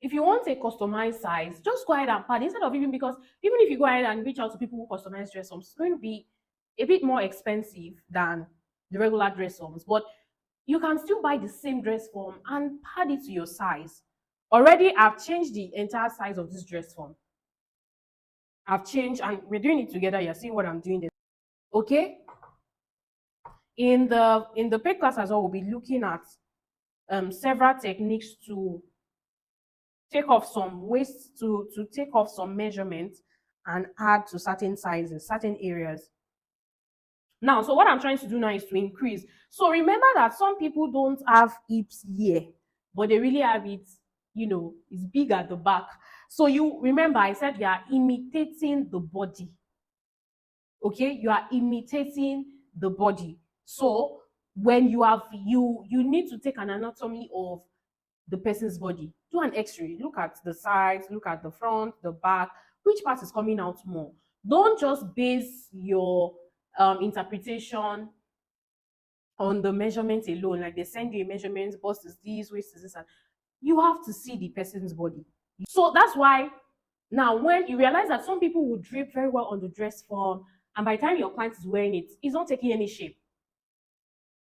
If you want a customized size, just go ahead and pad instead of even, because even if you go ahead and reach out to people who customize dress forms, it's going to be a bit more expensive than the regular dress forms. But you can still buy the same dress form and pad it to your size. Already, I've changed the entire size of this dress form. I've changed, and we're doing it together. You're seeing what I'm doing there. Okay. In the paid class as well, we'll be looking at several techniques to take off some waist, to take off some measurements and add to certain sizes, certain areas. Now, so what I'm trying to do now is to increase. So remember that some people don't have hips here, but they really have it, it's big at the back. So you remember I said you are imitating the body. Okay, you are imitating the body. So when you need to take an anatomy of the person's body. Do an x-ray, look at the sides, look at the front, the back, which part is coming out more. Don't just base your interpretation on the measurement alone. Like they send you a measurement, bust is this, waist is this, and you have to see the person's body. So that's why now when you realize that some people will drape very well on the dress form, and by the time your client is wearing it, it's not taking any shape.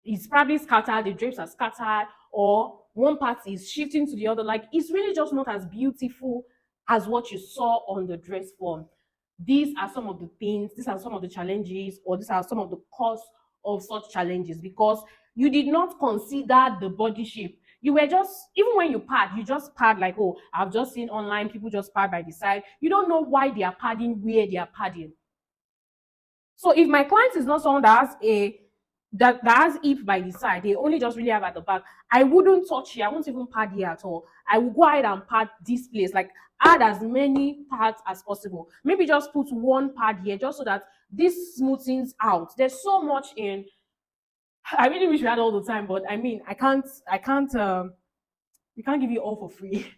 It's probably scattered, the drapes are scattered, or one part is shifting to the other. Like it's really just not as beautiful as what you saw on the dress form. These are some of the things, these are some of the challenges, or these are some of the cause of such challenges, because you did not consider the body shape. You were just, even when you pad, you just pad like, oh, I've just seen online people just pad by the side. You don't know why they are padding where they are padding. So if my client is not someone that has that has hip by the side, they only just really have at the back, I wouldn't touch here. I won't even pad here at all. I will go ahead and pad this place, like add as many pads as possible. Maybe just put one pad here just so that this smoothens out. There's so much in. I really wish we had all the time, but I mean, we can't give you all for free.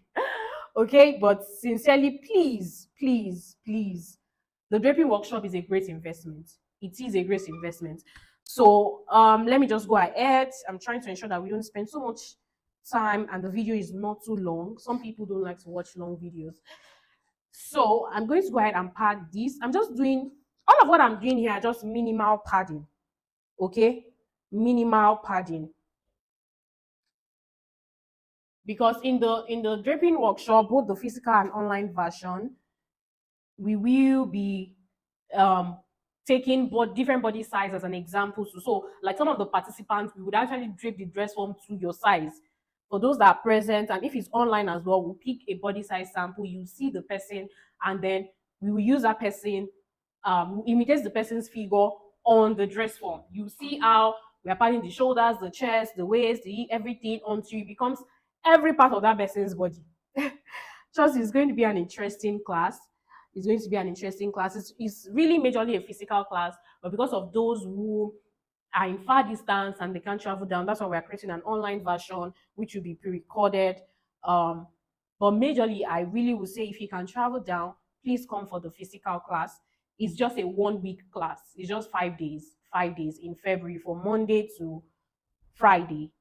Okay, but sincerely, please, please, please, the draping workshop is a great investment. It is a great investment. So let me just go ahead. I'm trying to ensure that we don't spend so much time and the video is not too long. Some people don't like to watch long videos. So I'm going to go ahead and pad this. I'm just doing all of what I'm doing here, just minimal padding. Okay, minimal padding. Because in the draping workshop, both the physical and online version, we will be um taking different body size as an example. So like some of the participants, we would actually drape the dress form to your size. For those that are present, and if it's online as well, we'll pick a body size sample. You see the person, and then we will use that person, imitate the person's figure on the dress form. You see how we are padding the shoulders, the chest, the waist, everything until it becomes every part of that person's body. Trust, it's going to be an interesting class. It's going to be an interesting class. It's really majorly a physical class, but because of those who are in far distance and they can't travel down, that's why we're creating an online version which will be pre-recorded. But majorly, I really would say if you can travel down, please come for the physical class. It's just a 1 week class. It's just 5 days, 5 days in February, from Monday to Friday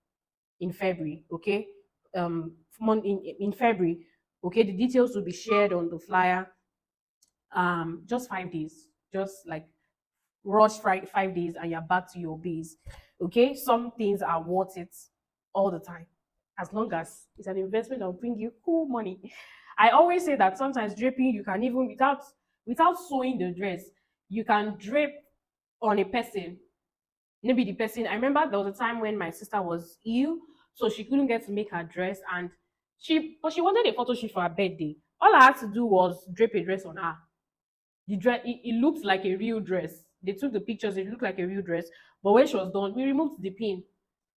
in February. Okay, in February. Okay, the details will be shared on the flyer. Just 5 days, just like rush 5 days and you're back to your base. Okay, some things are worth it all the time, as long as it's an investment that will bring you cool money. I always say that sometimes draping, you can even without sewing the dress, you can drape on a person. Maybe the person, I remember there was a time when my sister was ill, so she couldn't get to make her dress, and she wanted a photo shoot for her birthday. All I had to do was drape a dress on her. The dress, it looked like a real dress. They took the pictures, it looked like a real dress. But when she was done, we removed the pin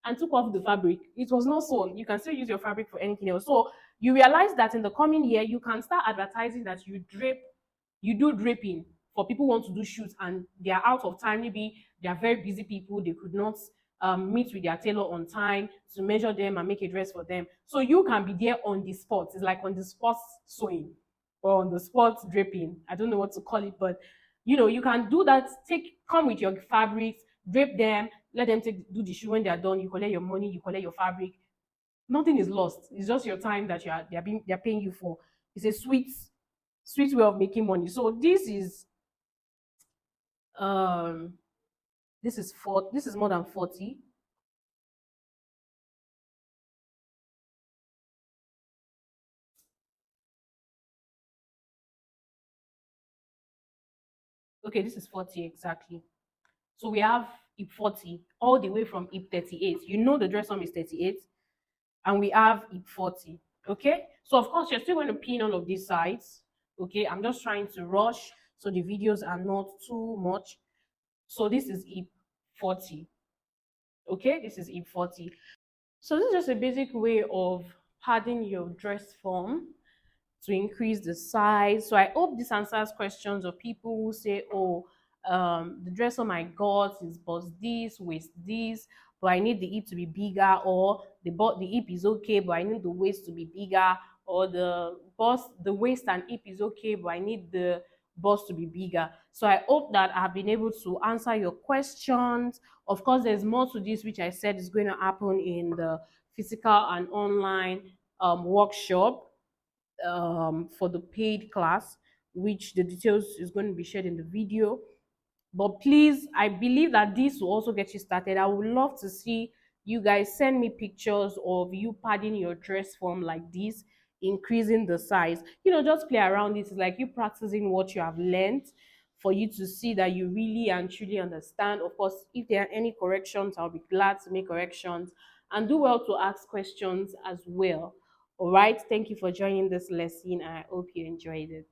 and took off the fabric. It was not sewn. You can still use your fabric for anything else. So you realize that in the coming year, you can start advertising that you do draping for people who want to do shoots and they are out of time. Maybe they are very busy people, they could not meet with their tailor on time to measure them and make a dress for them. So you can be there on the spot. It's like on the spot sewing or on the spot draping. I don't know what to call it, but you can do that. Come with your fabrics, drape them, let them do the shoe. When they are done, you collect your money, you collect your fabric. Nothing is lost. It's just your time that they're paying you for. It's a sweet way of making money. So um this is more than 40. Okay, this is 40 exactly. So we have hip 40 all the way from hip 38. You know the dress form is 38, and we have hip 40. Okay, so of course you're still going to pin all of these sides. Okay, I'm just trying to rush so the videos are not too much. So this is hip 40. Okay, this is hip 40. So this is just a basic way of padding your dress form to increase the size. So I hope this answers questions of people who say, oh, the dress on my got is bust this, waist this, but I need the hip to be bigger, or the hip is okay, but I need the waist to be bigger, or the waist and hip is okay, but I need the bust to be bigger. So I hope that I've been able to answer your questions. Of course, there's more to this, which I said is going to happen in the physical and online workshop for the paid class, which the details is going to be shared in the video. But please, I believe that this will also get you started. I would love to see you guys send me pictures of you padding your dress form like this, increasing the size. Just play around. It's like you practicing what you have learned for you to see that you really and truly understand. Of course, if there are any corrections, I'll be glad to make corrections, and do well to ask questions as well. All right. Thank you for joining this lesson. I hope you enjoyed it.